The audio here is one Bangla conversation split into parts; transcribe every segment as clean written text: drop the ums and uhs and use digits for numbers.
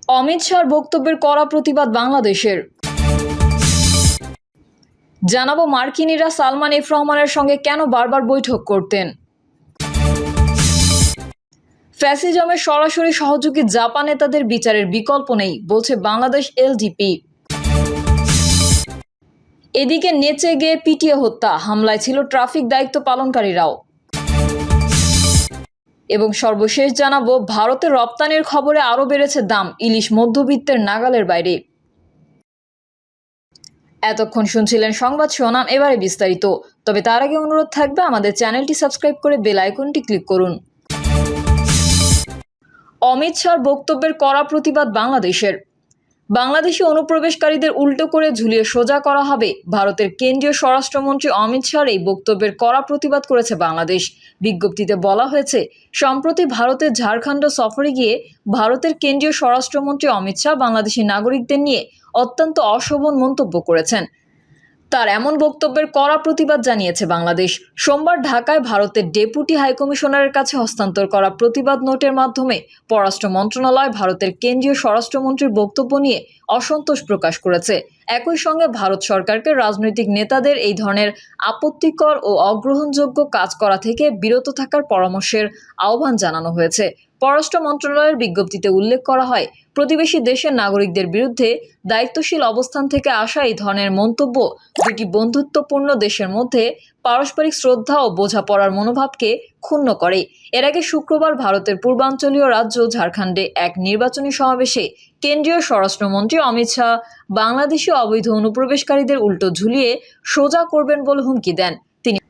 অমিত শাহর বক্তব্যের কড়া প্রতিবাদ বাংলাদেশের। জানাবো মার্কিনিরা সালমান এফ রহমানের সঙ্গে কেন বারবার বৈঠক করতেন। ফ্যাসিজমের সরাসরি সহযোগী জাপান নেতাদের বিচারের বিকল্প নেই বলছে বাংলাদেশ এলডিপি। এদিকে নেচে গিয়ে পিটিয়ে হত্যা, হামলায় ছিল ট্রাফিক দায়িত্ব পালনকারীরাও। এবং সর্বশেষ জানাবো ভারতের রপ্তানির খবরে আরও বেড়েছে দাম, ইলিশ মধ্যবিত্তের নাগালের বাইরে। এতক্ষণ শুনছিলেন সংবাদ শিরোনাম, এবারে বিস্তারিত। তবে তার আগে অনুরোধ থাকবে আমাদের চ্যানেলটি সাবস্ক্রাইব করে বেল আইকনটি ক্লিক করুন। অমিত শাহর বক্তব্যের কড়া প্রতিবাদ বাংলাদেশের। বাংলাদেশি অনুপ্রবেশকারীদের উল্টো করে ঝুলিয়ে সোজা করা হবে, ভারতের কেন্দ্রীয় স্বরাষ্ট্রমন্ত্রী অমিত শাহর এই বক্তব্যের কড়া প্রতিবাদ করেছে বাংলাদেশ। বিজ্ঞপ্তিতে বলা হয়েছে, সম্প্রতি ভারতের ঝাড়খণ্ড সফরে গিয়ে ভারতের কেন্দ্রীয় স্বরাষ্ট্রমন্ত্রী অমিত শাহ বাংলাদেশি নাগরিকদের নিয়ে অত্যন্ত অশোভন মন্তব্য করেছেন। তার এমন বক্তব্যের কড়া প্রতিবাদ জানিয়েছে বাংলাদেশ। সোমবার ঢাকায় ভারতের ডেপুটি হাইকমিশনারের কাছে হস্তান্তর করা প্রতিবাদ নোটের মাধ্যমে পররাষ্ট্র মন্ত্রণালয় ভারতের কেন্দ্রীয় স্বরাষ্ট্রমন্ত্রীর বক্তব্য নিয়ে অসন্তোষ প্রকাশ করেছে। একই সঙ্গে ভারত সরকারকে রাজনৈতিক নেতাদের এই ধরনের আপত্তিকর ও অগ্রহণযোগ্য কাজ করা থেকে বিরত থাকার পরামর্শের আহ্বান জানানো হয়েছে। পররাষ্ট্র মন্ত্রণালয়ের বিজ্ঞপ্তিতে উল্লেখ করা হয়, প্রতিবেশী দেশের নাগরিকদের বিরুদ্ধে দায়িত্বশীল অবস্থান থেকে আসা এই ধরনের মন্তব্য দুটি বন্ধুত্বপূর্ণ দেশের মধ্যে পারস্পরিক শ্রদ্ধা ও বোঝাপড়ার মনোভাবকে ক্ষুণ্ণ করে। এর আগে শুক্রবার ভারতের পূর্বাঞ্চলীয় রাজ্য ঝাড়খণ্ডে এক নির্বাচনী সমাবেশে কেন্দ্রীয় স্বরাষ্ট্রমন্ত্রী অমিত শাহ বাংলাদেশি অবৈধ অনুপ্রবেশকারীদের উল্টো ঝুলিয়ে সোজা করবেন বলে হুমকি দেন।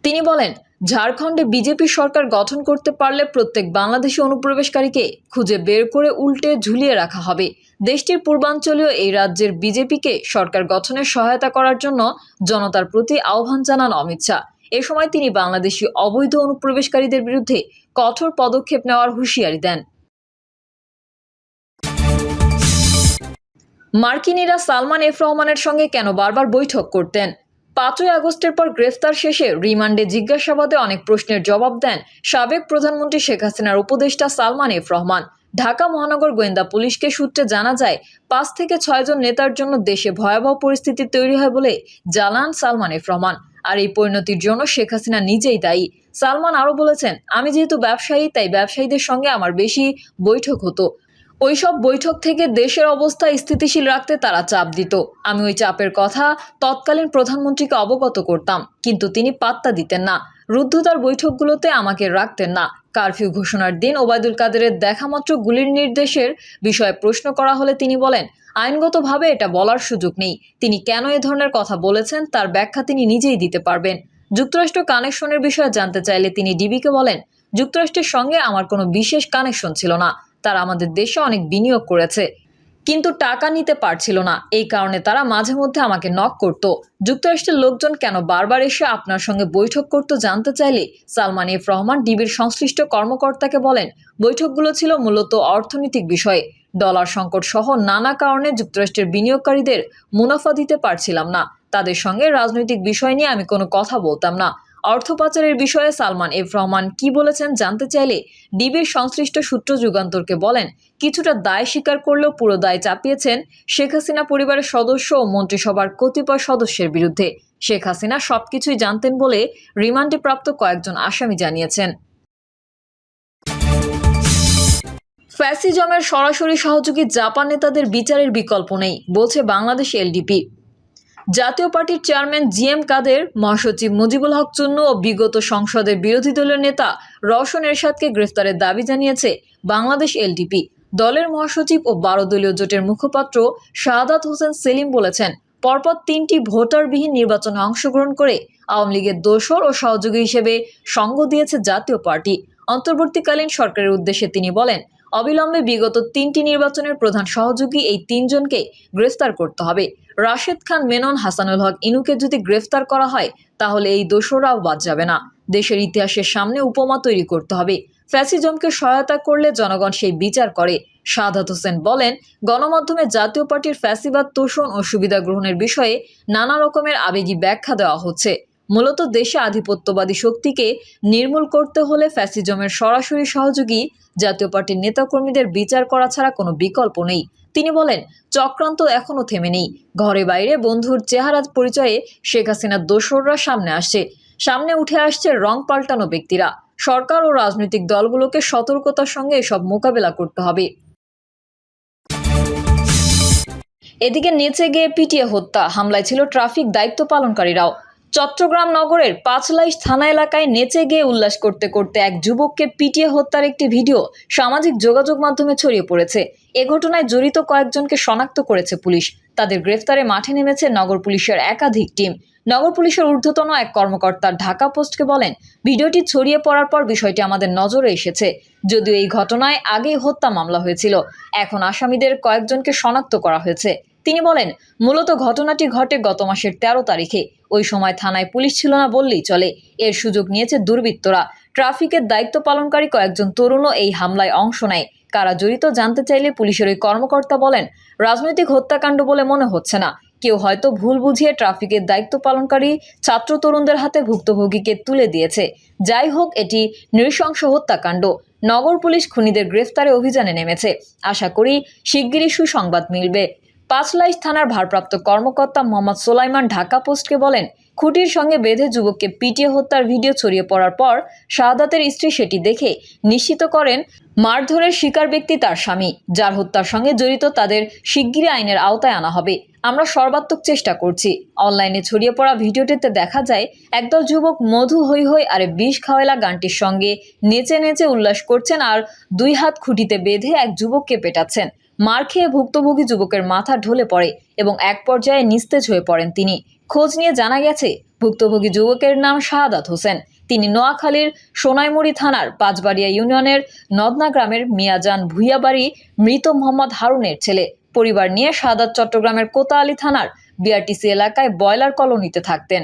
তিনি বলেন, ঝাড়খণ্ডে বিজেপি সরকার গঠন করতে পারলে প্রত্যেক বাংলাদেশি অনুপ্রবেশকারীকে খুঁজে বের করে উল্টে ঝুলিয়ে রাখা হবে। দেশটির পূর্বাঞ্চলীয় এই রাজ্যের বিজেপিকে সরকার গঠনের সহায়তা করার জন্য জনতার প্রতি আহ্বান জানান অমিত শাহ। এ সময় তিনি বাংলাদেশি অবৈধ অনুপ্রবেশকারীদের বিরুদ্ধে কঠোর পদক্ষেপ নেওয়ার হুঁশিয়ারি দেন। মার্কিনিরা সালমান এফ রহমানের সঙ্গে কেন বারবার বৈঠক করতেন। 5ই আগস্টের পর গ্রেফতার শেষে রিমান্ডে জিজ্ঞাসাবাদে অনেক প্রশ্নের জবাব দেন সাবেক প্রধানমন্ত্রী শেখ হাসিনার উপদেষ্টা সালমান এফ রহমান। ঢাকা মহানগর গোয়েন্দা পুলিশকে সূত্রে জানা যায়, 5 থেকে 6 জন নেতার জন্য দেশে ভয়াবহ পরিস্থিতি তৈরি হয় বলে জানান সালমান এফ রহমান। আর এই পরিণতির জন্য শেখ হাসিনা নিজেই দায়ী। সালমান আরও বলেছেন, আমি যেহেতু ব্যবসায়ী, তাই ব্যবসায়ীদের সঙ্গে আমার বেশি বৈঠক হতো। ওইসব বৈঠক থেকে দেশের অবস্থা স্থিতিশীল রাখতে তারা চাপ দিত। আমি ওই চাপের কথা তৎকালীন প্রধানমন্ত্রীকে অবগত করতাম, কিন্তু তিনি পাত্তা দিতেন না। রুদ্ধতার বৈঠকগুলোতে আমাকে রাখতেন না। কারফিউ ঘোষণার দিন ওবায়দুল কাদেরের দেখামাত্র গুলির নির্দেশের বিষয়ে প্রশ্ন করা হলে তিনি বলেন, আইনগতভাবে এটা বলার সুযোগ নেই। তিনি কেন এ ধরনের কথা বলেছেন তার ব্যাখ্যা তিনি নিজেই দিতে পারবেন। যুক্তরাষ্ট্র কানেকশনের বিষয়ে জানতে চাইলে তিনি ডিবিকে বলেন, যুক্তরাষ্ট্রের সঙ্গে আমার কোনো বিশেষ কানেকশন ছিল না। তারা আমাদের দেশে অনেক বিনিয়োগ করেছে, কিন্তু টাকা নিতে পারছিল না। এই কারণে তারা মাঝে মধ্যে আমাকে নক করত। যুক্তরাষ্ট্রের লোকজন কেন বারবার এসে আপনার সঙ্গে বৈঠক করতে জানতে চাইলে সালমান এফ রহমান ডিবির সংশ্লিষ্ট কর্মকর্তাকে বলেন, বৈঠকগুলো ছিল মূলত অর্থনৈতিক বিষয়ে। ডলার সংকট সহ নানা কারণে যুক্তরাষ্ট্রের বিনিয়োগকারীদের মুনাফা দিতে পারছিলাম না। তাদের সঙ্গে রাজনৈতিক বিষয় নিয়ে আমি কোনো কথা বলতাম না। অর্থ পাচারের বিষয়ে সালমান এফ রহমান কি বলেছেন জানতে চাইলে ডিবির সংশ্লিষ্ট সূত্র যুগান্তরকে বলেন, কিছুটা দায় স্বীকার করলেও পুরো দায় চাপিয়েছেন শেখ হাসিনা পরিবারের সদস্য ও মন্ত্রিসভার কতিপয় সদস্যের বিরুদ্ধে। শেখ হাসিনা সবকিছুই জানতেন বলে রিমান্ডে প্রাপ্ত কয়েকজন আসামি জানিয়েছেন। ফ্যাসিজমের সরাসরি সহযোগী জাপান নেতাদের বিচারের বিকল্প নেই বলছে বাংলাদেশ এলডিপি। জাতীয় পার্টির চেয়ারম্যান জিএম কাদের, মহাসচিব মুজিবুল হক চুন্নু ও বিগত সংসদের বিরোধী দলীয় নেতা রওশন এরশাদকে গ্রেফতারের দাবি জানিয়েছে বাংলাদেশ এলডিপি। দলের মহাসচিব ও 12 দলীয় জোটের মুখপাত্র শাহাদাত হোসেন সেলিম বলেছেন, পরপর 3টি ভোটারবিহীন নির্বাচনে অংশগ্রহণ করে আওয়ামী লীগের দোসর ও সহযোগী হিসেবে সঙ্গ দিয়েছে জাতীয় পার্টি। অন্তর্বর্তীকালীন সরকারের উদ্দেশ্যে তিনি বলেন, অবিলম্বে বিগত 3টি নির্বাচনের প্রধান সহযোগী এই 3 জনকে গ্রেফতার করতে হবে। রাশেদ খান মেনন, হাসানুল হক ইনুকে যদি গ্রেফতার করা হয় তাহলে এই দোষরাও বাদ যাবে না। দেশের ইতিহাসের সামনে উপমা তৈরি করতে হবে। ফ্যাসিজমকে সহায়তা করলে জনগণ সেই বিচার করে। শাহাদাত হোসেন বলেন, গণমাধ্যমে জাতীয় পার্টির ফ্যাসিবাদ তোষণ ও সুবিধা গ্রহণের বিষয়ে নানা রকমের আবেগী ব্যাখ্যা দেওয়া হচ্ছে। মূলত দেশে আধিপত্যবাদী শক্তিকে নির্মূল করতে হলে ফ্যাসিজমের সরাসরি সহযোগী জাতীয় পার্টির নেতাকর্মীদের বিচার করা ছাড়া কোনো বিকল্প নেই। তিনি বলেন, চক্রান্ত এখনো থেমে নেই। ঘরে বাইরে বন্ধুর চেহারা পরিচয়ে শেখ হাসিনার দোসররা সামনে উঠে আসছে রং পাল্টানো ব্যক্তিরা। সরকার ও রাজনৈতিক দলগুলোকে সতর্কতার সঙ্গে এসব মোকাবেলা করতে হবে। এদিকে নেচে গিয়ে পিটিয়ে হত্যা, হামলায় ছিল ট্রাফিক দায়িত্ব পালনকারীরাও। চট্টগ্রাম নগরের পাঁচলাইশ থানা এলাকায় নেচে গিয়ে উল্লাস করতে করতে এক যুবককে পিটিয়ে হত্যার একটি ভিডিও সামাজিক যোগাযোগ মাধ্যমে ছড়িয়ে পড়েছে। এ ঘটনায় জড়িত কয়েকজনকে শনাক্ত করেছে পুলিশ। তাদের গ্রেফতারে মাঠে নেমেছে নগর পুলিশের একাধিক টিম। নগর পুলিশের ঊর্ধ্বতন এক কর্মকর্তা ঢাকা পোস্টকে বলেন, ভিডিওটি ছড়িয়ে পড়ার পর বিষয়টি আমাদের নজরে এসেছে। যদিও এই ঘটনায় আগেই হত্যা মামলা হয়েছিল, এখন আসামিদের কয়েকজনকে শনাক্ত করা হয়েছে। তিনি বলেন, মূলত ঘটনাটি ঘটে গত মাসের 13 তারিখে। ওই সময় থানায় পুলিশ ছিল না বললেই চলে। এর সুযোগ নিয়েছে দুর্বৃত্তরা। ট্রাফিকের দায়িত্ব পালনকারী কয়েকজন তরুণও এই হামলায় অংশ নেয়। কারা জড়িত জানতে চাইলে পুলিশের ওই কর্মকর্তা বলেন, রাজনৈতিক হত্যাকাণ্ড বলে মনে হচ্ছে না। কেউ হয়তো ভুল বুঝিয়ে ট্রাফিকের দায়িত্ব পালনকারী ছাত্র তরুণদের হাতে ভুক্তভোগীকে তুলে দিয়েছে। যাই হোক, এটি নৃশংস হত্যাকাণ্ড। নগর পুলিশ খুনিদের গ্রেফতারে অভিযানে নেমেছে। আশা করি শিগগিরই সুসংবাদ মিলবে। পাঁচলাইশ থানার ভারপ্রাপ্ত কর্মকর্তা মোহাম্মদ সোলাইমান ঢাকা পোস্টকে বলেন, খুঁটির সঙ্গে বেঁধে যুবককে পিটিয়ে হত্যার ভিডিও ছড়িয়ে পড়ার পর শাহাদাতের স্ত্রী সেটি দেখে নিশ্চিত করেন মারধরের শিকার ব্যক্তি তার স্বামী। যার হত্যার সঙ্গে জড়িত তাদের শিগগিরই আইনের আওতায় আনা হবে। আমরা সর্বাত্মক চেষ্টা করছি। অনলাইনে ছড়িয়ে পড়া ভিডিওটিতে দেখা যায় একদল যুবক মধু হই হই আরে বিষ খাওয়ালা গানটির সঙ্গে নেচে নেচে উল্লাস করছেন আর দুই হাত খুঁটিতে বেঁধে এক যুবককে পেটাচ্ছেন। মার খেয়ে ভুক্তভোগী যুবকের মাথা ঢলে পড়ে এবং এক পর্যায়ে নিস্তেজ হয়ে পড়েন তিনি। খোঁজ নিয়ে জানা গেছে, ভুক্তভোগী যুবকের নাম শাহাদাত হোসেন। তিনি নোয়াখালীর সোনাইমুড়ি থানার পাঁচবাড়িয়া ইউনিয়নের নদনা গ্রামের মিয়াজান ভুইয়াবাড়ি মৃত মোহাম্মদ হারুনের ছেলে। পরিবার নিয়ে শাহাদাত চট্টগ্রামের কোতোয়ালি থানার বিআরটিসি এলাকায় বয়লার কলোনিতে থাকতেন।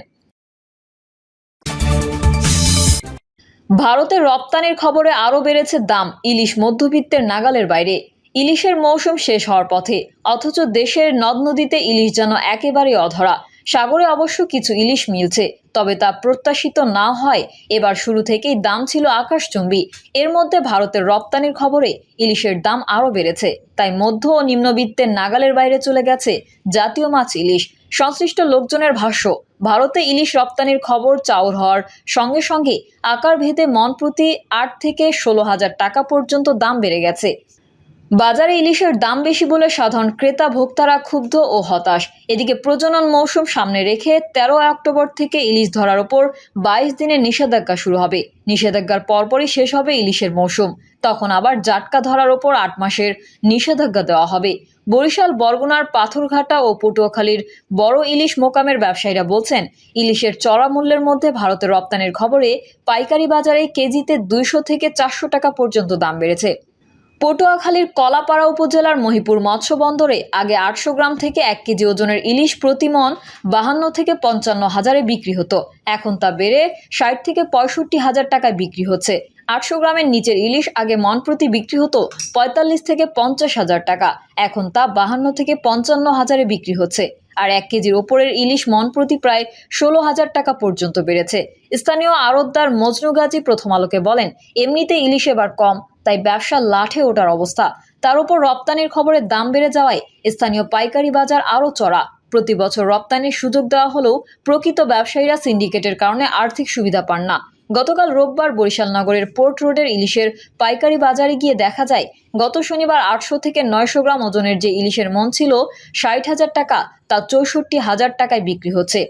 ভারতের রপ্তানির খবরে আরও বেড়েছে দাম। ইলিশ মধ্যবিত্তের নাগালের বাইরে। ইলিশের মৌসুম শেষ হওয়ার পথে, অথচ দেশের নদ নদীতে ইলিশ যেন একেবারেই অধরা। সাগরে অবশ্য কিছু ইলিশ মিলছে, তবে তা প্রত্যাশিত না হয় এবার শুরু থেকেই দাম ছিল আকাশচুম্বী। এর মধ্যে ভারতের রপ্তানির খবরে ইলিশের দাম আরও বেড়েছে। তাই মধ্য ও নিম্নবিত্তের নাগালের বাইরে চলে গেছে জাতীয় মাছ ইলিশ। সংশ্লিষ্ট লোকজনের ভাষ্য, ভারতে ইলিশ রপ্তানির খবর চাউর হওয়ার সঙ্গে সঙ্গে আকার ভেদে মন প্রতি 8 থেকে 16,000 টাকা পর্যন্ত দাম বেড়ে গেছে। বাজারে ইলিশের দাম বেশি বলে সাধারণ ক্রেতা ভোক্তারা ক্ষুব্ধ ও হতাশ। এদিকে প্রজনন মৌসুম সামনে রেখে 13 অক্টোবর থেকে ইলিশ ধরার ওপর 22 দিনের নিষেধাজ্ঞা শুরু হবে। নিষেধাজ্ঞার পরপরই শেষ হবে ইলিশের মৌসুম। তখন আবার জাটকা ধরার ওপর 8 মাসের নিষেধাজ্ঞা দেওয়া হবে। বরিশাল, বরগুনার পাথরঘাটা ও পটুয়াখালীর বড় ইলিশ মোকামের ব্যবসায়ীরা বলছেন, ইলিশের চড়া মূল্যের মধ্যে ভারতের রপ্তানির খবরে পাইকারি বাজারে কেজিতে 200 থেকে 400 টাকা পর্যন্ত দাম বেড়েছে। পটুয়াখালীর কলাপাড়া উপজেলার মহিপুর মৎস্য বন্দরে আগে 800 গ্রাম থেকে 1 কেজি ওজনের ইলিশ প্রতি মণ 52 থেকে 55 হাজারে বিক্রি হতো। এখন তা বেড়ে 60 থেকে 65 হাজার টাকায় বিক্রি হচ্ছে। 800 গ্রামের নিচের ইলিশ আগে মণ প্রতি বিক্রি হতো 45 থেকে 50 হাজার টাকা, এখন তা 52 থেকে 55 হাজারে বিক্রি হচ্ছে। আর 1 কেজির ওপরের ইলিশ মণ প্রতি প্রায় 16 হাজার টাকা পর্যন্ত বেড়েছে। স্থানীয় আড়তদার মজনু গাজী প্রথম আলোকে বলেন, এমনিতে ইলিশ এবার কম, তাই ব্যবসা লাঠে ওঠার অবস্থা। তার উপর রপ্তানির খবরে দাম বেড়ে যাওয়ায় স্থানীয় পাইকারি বাজার আরও চড়া। প্রতি বছর রপ্তানির সুযোগ দেওয়া হলেও প্রকৃত ব্যবসায়ীরা সিন্ডিকেটের কারণে আর্থিক সুবিধা পান না। গতকাল রোববার বরিশাল নগরের পোর্ট রোডের ইলিশের পাইকারি বাজারে গিয়ে দেখা যায়, গত শনিবার 800 থেকে 900 গ্রাম ওজনের যে ইলিশের মণ ছিল 60 হাজার টাকা, তা 64 হাজার টাকায় বিক্রি হচ্ছে।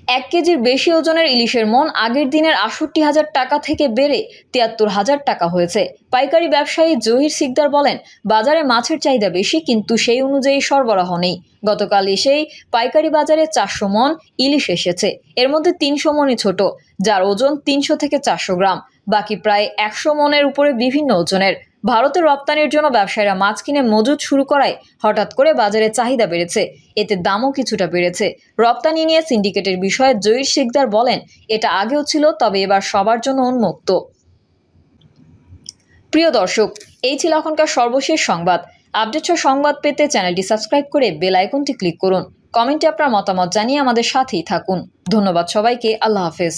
1 কেজির বেশি ওজনের ইলিশের মণ আগের দিনের 68 হাজার টাকা থেকে বেড়ে 73 হাজার টাকা হয়েছে। পাইকারি ব্যবসায়ী জহির সিকদার বলেন, বাজারে মাছের চাহিদা বেশি, কিন্তু সেই অনুযায়ী সরবরাহ নেই। গতকাল এসেই পাইকারি বাজারে 400 মণ ইলিশ এসেছে। এর মধ্যে 300 মণই ছোট, যার ওজন 300 থেকে 400 গ্রাম। বাকি প্রায় 100 মণের উপরে বিভিন্ন ওজনের। ভারতের রপ্তানির জন্য ব্যবসায়ীরা মাছ কিনে মজুত শুরু করায় হঠাৎ করে বাজারে চাহিদা বেড়েছে, এতে দামও কিছুটা বেড়েছে। রপ্তানি নিয়ে সিন্ডিকেটের বিষয়ে জহির সিকদার বলেন, এটা আগেও ছিল, তবে এবার সবার জন্য উন্মুক্ত। প্রিয় দর্শক, এই ছিল এখনকার সর্বশেষ সংবাদ। আপডেট সংবাদ পেতে চ্যানেলটি সাবস্ক্রাইব করে বেল আইকনটি ক্লিক করুন। কমেন্টে আপনার মতামত জানিয়ে আমাদের সাথেই থাকুন। ধন্যবাদ সবাইকে। আল্লাহ হাফেজ।